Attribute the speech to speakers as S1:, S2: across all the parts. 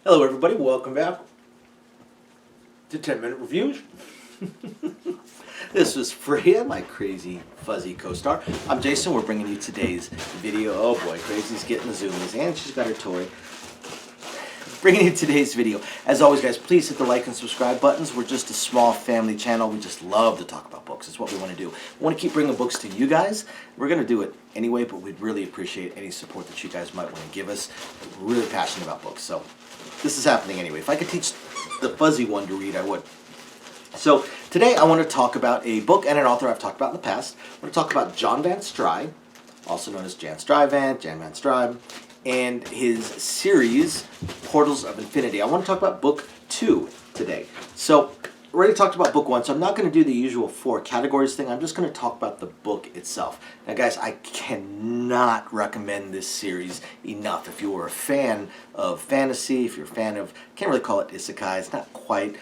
S1: Hello everybody, welcome back to 10-Minute Reviews. This was Freya, my crazy fuzzy co-star. I'm Jason, we're bringing you today's video. Oh boy, Crazy's getting the zoomies and she's got her toy. Bringing you today's video. As always guys, please hit the like and subscribe buttons. We're just a small family channel. We just love to talk about books. It's what we want to do. We want to keep bringing books to you guys. We're going to do it anyway, but we'd really appreciate any support that you guys might want to give us. We're really passionate about books, so this is happening anyway. If I could teach the fuzzy one to read, I would. So today I want to talk about a book and an author I've talked about in the past. I want to talk about John Van Stry, also known as Jan Van Stry, and his series, Portals of Infinity. I want to talk about book 2 today. So, I already talked about book 1, so I'm not going to do the usual 4 categories thing. I'm just going to talk about the book itself. Now guys, I cannot recommend this series enough. If you were a fan of fantasy, if you're a fan of, can't really call it isekai, it's not quite,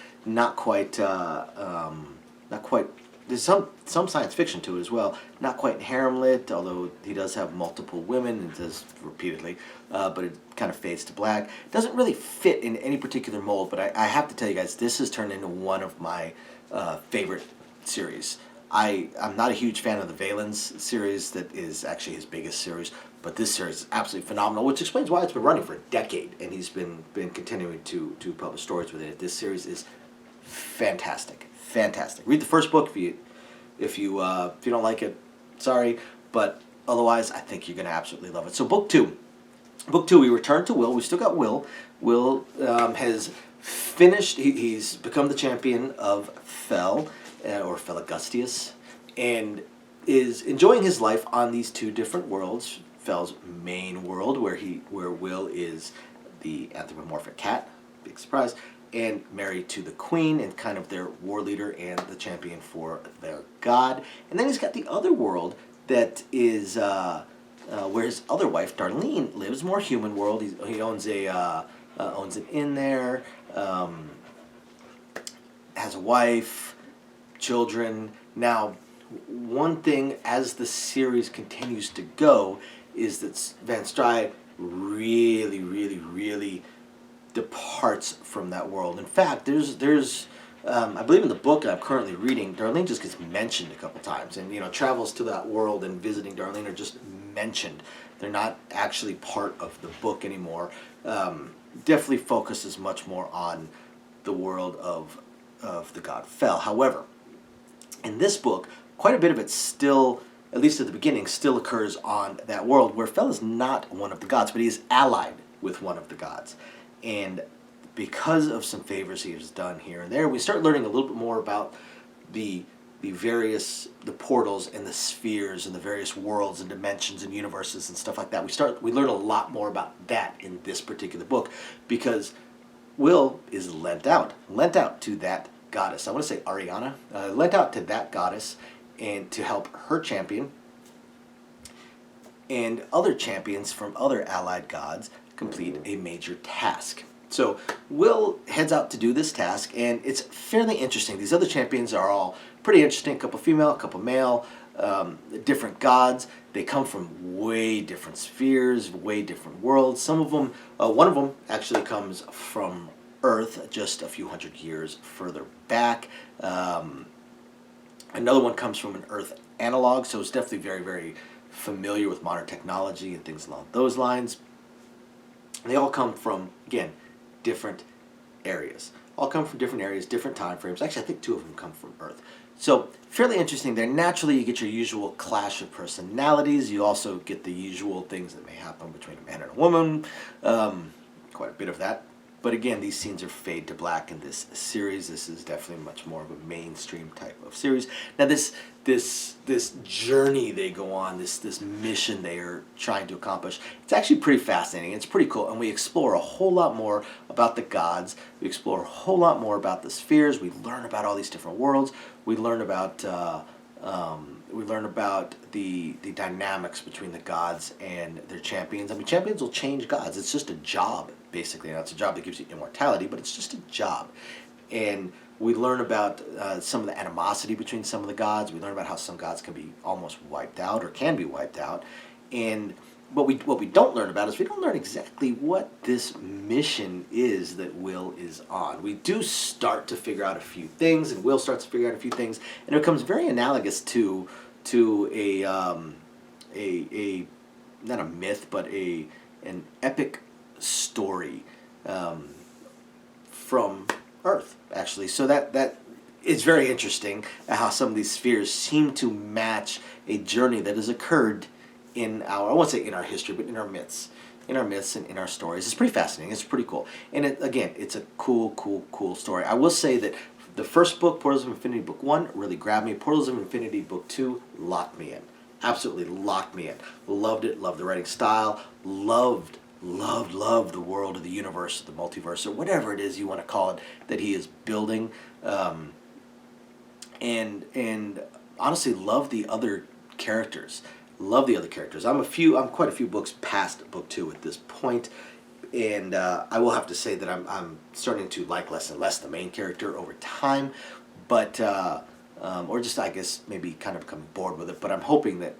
S1: there's some science fiction to it as well. Not quite harem lit, although he does have multiple women and does repeatedly, but it kind of fades to black. It doesn't really fit in any particular mold, but I have to tell you guys, this has turned into one of my favorite series. I'm not a huge fan of the Valens series, that is actually his biggest series, but this series is absolutely phenomenal, which explains why it's been running for a decade, and he's been continuing to publish stories with it. This series is fantastic. Fantastic. Read the first book if you don't like it. Sorry, but otherwise, I think you're going to absolutely love it. So, book 2. Book 2. We return to Will. We still got Will. Will has finished. He's become the champion of Fel, or Feligustius, and is enjoying his life on these 2 different worlds. Fel's main world, where Will is the anthropomorphic cat. Big surprise. And married to the queen and kind of their war leader and the champion for their god. And then he's got the other world that is where his other wife Darlene lives, more human world. He owns owns an inn there, has a wife, children. Now, one thing as the series continues to go is that Van Stry really departs from that world. In fact, there's I believe in the book I'm currently reading, Darlene just gets mentioned a couple times, and travels to that world and visiting Darlene are just mentioned. They're not actually part of the book anymore. Definitely focuses much more on the world of the god Fel. However, in this book, quite a bit of it still, at least at the beginning, still occurs on that world where Fel is not one of the gods, but he is allied with one of the gods. And because of some favors he has done here and there, we start learning a little bit more about the portals and the spheres and the various worlds and dimensions and universes and stuff like that. We learn a lot more about that in this particular book, because Will is lent out to that goddess. I want to say Ariana, lent out to that goddess and to help her champion and other champions from other allied gods complete a major task. So Will heads out to do this task, and it's fairly interesting. These other champions are all pretty interesting. A couple female, a couple male, different gods. They come from way different spheres, way different worlds. Some of them, one of them actually comes from Earth, just a few hundred years further back. Another one comes from an Earth analog, so it's definitely very familiar with modern technology and things along those lines. They all come from, again, different areas. All come from different areas, different time frames. Actually, I think 2 of them come from Earth. So, fairly interesting there. Naturally, you get your usual clash of personalities. You also get the usual things that may happen between a man and a woman. Quite a bit of that. But again, these scenes are fade to black in this series. This is definitely much more of a mainstream type of series. Now, this journey they go on, this mission they are trying to accomplish, it's actually pretty fascinating. It's pretty cool, and we explore a whole lot more about the gods. We explore a whole lot more about the spheres. We learn about all these different worlds. We learn about the dynamics between the gods and their champions. I mean, champions will change gods. It's just a job, basically. Now, it's a job that gives you immortality, but it's just a job. And we learn about some of the animosity between some of the gods. We learn about how some gods can be almost wiped out or can be wiped out. And what we don't learn about is we don't learn exactly what this mission is that Will is on. We do start to figure out a few things, and Will starts to figure out a few things, and it becomes very analogous to a not a myth, but an epic story from Earth, actually. So that is very interesting how some of these spheres seem to match a journey that has occurred in our, I won't say in our history, but in our myths. In our myths and in our stories. It's pretty fascinating. It's pretty cool. And again, it's a cool story. I will say that the first book, Portals of Infinity Book 1, really grabbed me. Portals of Infinity Book 2 locked me in. Absolutely locked me in. Loved it. Loved the writing style. Loved the world of the universe, the multiverse, or whatever it is you want to call it, that he is building. And honestly, love the other characters. Love the other characters. I'm quite a few books past book 2 at this point, and I will have to say that I'm starting to like less and less the main character over time, but or just I guess maybe kind of becoming bored with it. But I'm hoping that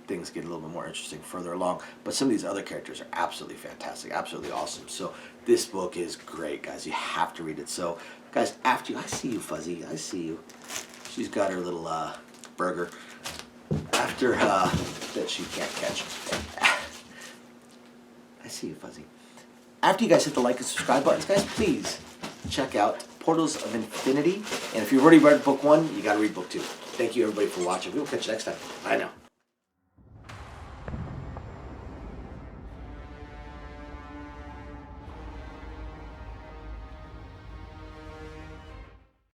S1: things get a little bit more interesting further along. But some of these other characters are absolutely fantastic, absolutely awesome. So this book is great, guys. You have to read it. So guys, after you, I see you, Fuzzy. I see you. She's got her little burger. After that she can't catch. I see you, Fuzzy. After you guys hit the like and subscribe buttons, guys, please check out Portals of Infinity. And if you've already read book 1, you got to read book 2. Thank you, everybody, for watching. We will catch you next time. Bye now.